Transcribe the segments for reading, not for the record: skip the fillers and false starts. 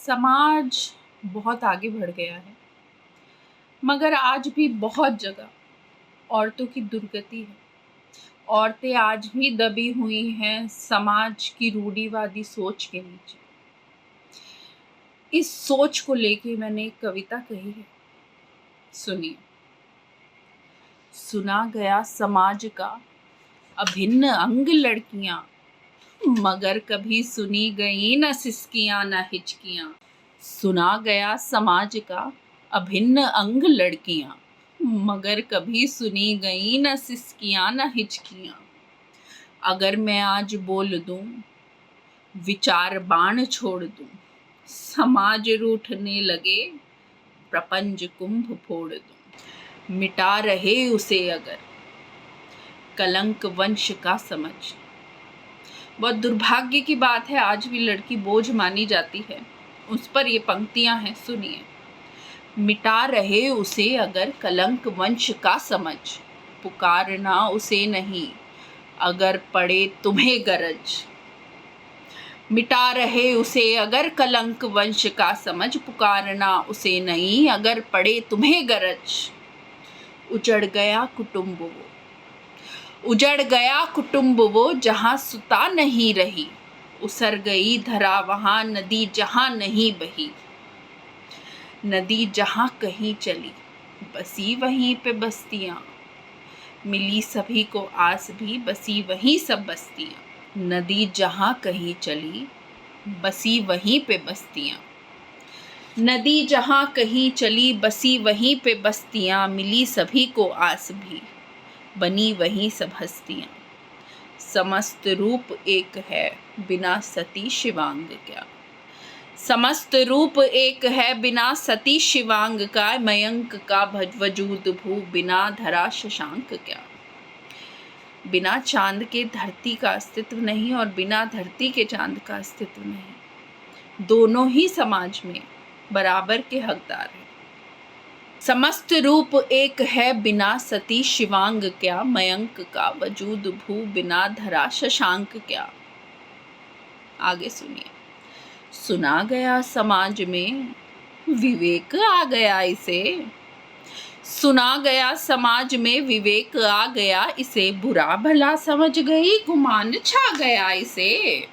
समाज बहुत आगे बढ़ गया है, मगर आज भी बहुत जगह औरतों की दुर्गति है। औरतें आज भी दबी हुई हैं समाज की रूढ़िवादी सोच के नीचे। इस सोच को लेके मैंने एक कविता कही है, सुनिए। सुना गया समाज का अभिन्न अंग लड़कियां, मगर कभी सुनी गई न सिसकियां न हिचकियां। सुना गया समाज का अभिन्न अंग लड़कियां, मगर कभी सुनी गई न सिसकियां न हिचकियां। अगर मैं आज बोल दूं, विचार बाण छोड़ दूं, समाज रूठने लगे, प्रपंच कुंभ फोड़ दूं। मिटा रहे उसे अगर कलंक वंश का समझ। बहुत दुर्भाग्य की बात है, आज भी लड़की बोझ मानी जाती है। उस पर ये पंक्तियां हैं, सुनिए। मिटा रहे उसे अगर कलंक वंश का समझ, पुकारना उसे नहीं अगर पड़े तुम्हें गरज। मिटा रहे उसे अगर कलंक वंश का समझ, पुकारना उसे नहीं अगर पड़े तुम्हें गरज। उजड़ गया कुटुंब वो, उजड़ गया कुटुंब वो, जहां सुता नहीं रही। उसर गई धरा वहां नदी जहां नहीं बही। नदी जहां कहीं चली, बसी वहीं पे बस्तियां। मिली सभी को आस भी, बसी वहीं सब बस्तियां। नदी जहां कहीं चली, बसी वहीं पे बस्तियां। नदी जहां कहीं चली, बसी वहीं पे बस्तियां। मिली सभी को आस भी, बनी वहीं सब हस्तियां। समस्त रूप एक है, बिना सती शिवांग क्या। समस्त रूप एक है, बिना सती शिवांग का। मयंक का वजूद भू, बिना धरा शशांक क्या। बिना चांद के धरती का अस्तित्व नहीं और बिना धरती के चांद का अस्तित्व नहीं। दोनों ही समाज में बराबर के हकदार हैं। समस्त रूप एक है, बिना सती शिवांग क्या। मयंक का वजूद भू, बिना धरा शशांक क्या। आगे सुनिए। सुना गया समाज में विवेक आ गया इसे। सुना गया समाज में विवेक आ गया इसे। बुरा भला समझ गई, गुमान छा गया इसे।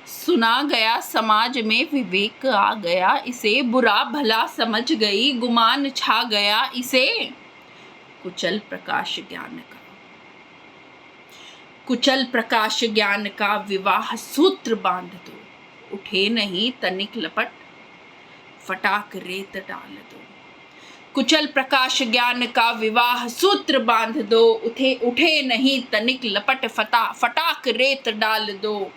सुना गया समाज में विवेक आ गया इसे। बुरा भला समझ गई, गुमान छा गया इसे। कुचल प्रकाश ज्ञान का, कुचल प्रकाश ज्ञान का विवाह सूत्र बांध दो। उठे नहीं तनिक लपट, फटाक रेत डाल दो। कुचल प्रकाश ज्ञान का विवाह सूत्र बांध दो। उठे नहीं तनिक लपट, फटाक रेत डाल दो।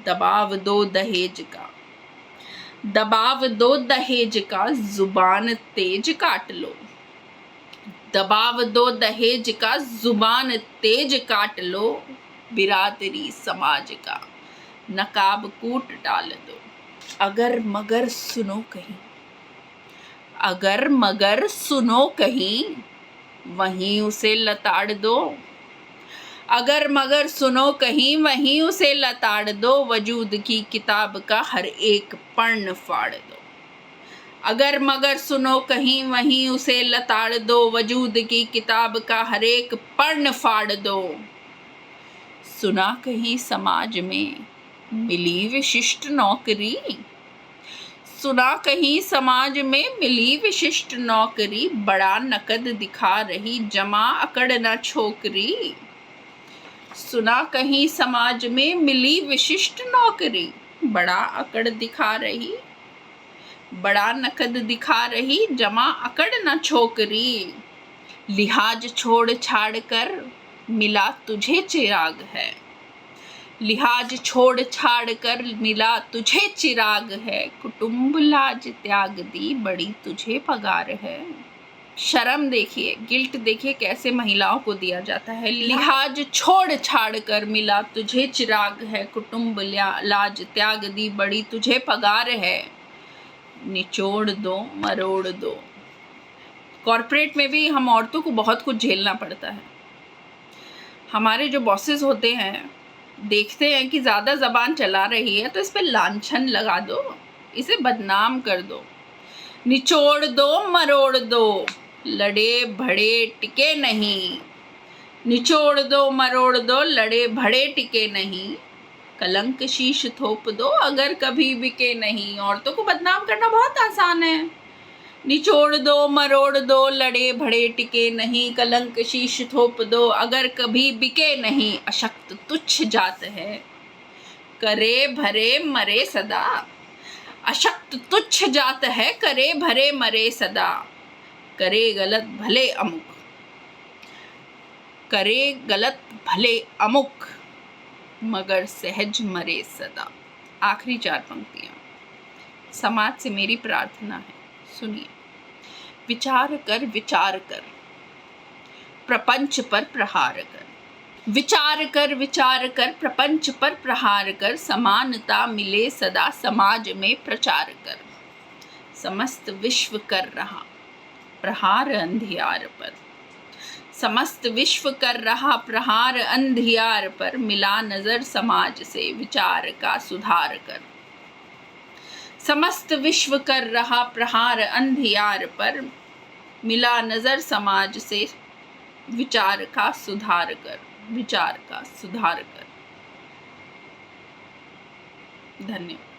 दबाव दो दहेज का, दबाव दो दहेज का, जुबान तेज काट लो। दबाव दो दहेज का, जुबान तेज काट लो। बिरादरी समाज का नकाब कूट डाल दो। अगर मगर सुनो कहीं, अगर मगर सुनो कहीं, वहीं उसे लताड़ दो। अगर मगर सुनो कहीं, वहीं उसे लताड़ दो। वजूद की किताब का हर एक पर्ण फाड़ दो। अगर मगर सुनो कहीं, वहीं उसे लताड़ दो। वजूद की किताब का हर एक पर्ण फाड़ दो। सुना कहीं समाज में मिली विशिष्ट नौकरी। सुना कहीं समाज में मिली विशिष्ट नौकरी। बड़ा नकद दिखा रही, जमा अकड़ न छोकरी। सुना कहीं समाज में मिली विशिष्ट नौकरी। बड़ा अकड़ दिखा रही, बड़ा नकद दिखा रही, जमा अकड़ न छोकरी। लिहाज छोड़ छाड़ कर मिला तुझे चिराग है। लिहाज छोड़ छाड़ कर मिला तुझे चिराग है। कुटुंब लाज त्याग दी, बड़ी तुझे पगार है। शर्म देखिए, गिल्ट देखिए कैसे महिलाओं को दिया जाता है। लिहाज छोड़ छाड़ कर मिला तुझे चिराग है। कुटुंब लाज त्याग दी, बड़ी तुझे पगार है। निचोड़ दो मरोड़ दो। कॉर्पोरेट में भी हम औरतों को बहुत कुछ झेलना पड़ता है। हमारे जो बॉसेस होते हैं देखते हैं कि ज़्यादा ज़बान चला रही है तो इस पर लांछन लगा दो, इसे बदनाम कर दो। निचोड़ दो मरोड़ दो, लड़े भड़े टिके नहीं। निचोड़ दो मरोड़ दो, लड़े भड़े टिके नहीं। कलंक शीश थोप दो, अगर कभी बिके नहीं। औरतों को बदनाम करना बहुत आसान है। निचोड़ दो मरोड़ दो, लड़े भड़े टिके नहीं। कलंक शीश थोप दो, अगर कभी बिके नहीं। अशक्त तुच्छ जात है, करे भरे मरे सदा। अशक्त तुच्छ जात है, करे भरे मरे सदा। करे गलत भले अमुक, करे गलत भले अमुक, मगर सहज मरे सदा। आखिरी 4 पंक्तियां। समाज से मेरी प्रार्थना है, सुनिए। विचार कर प्रपंच पर प्रहार कर। विचार कर प्रपंच पर प्रहार कर। समानता मिले सदा समाज में प्रचार कर। समस्त विश्व कर रहा प्रहार अंधियार पर। समस्त विश्व कर रहा प्रहार अंधियार पर। मिला नजर समाज से विचार का सुधार कर। समस्त विश्व कर रहा प्रहार अंधियार पर। मिला नजर समाज से विचार का सुधार कर। विचार का सुधार कर। धन्यवाद।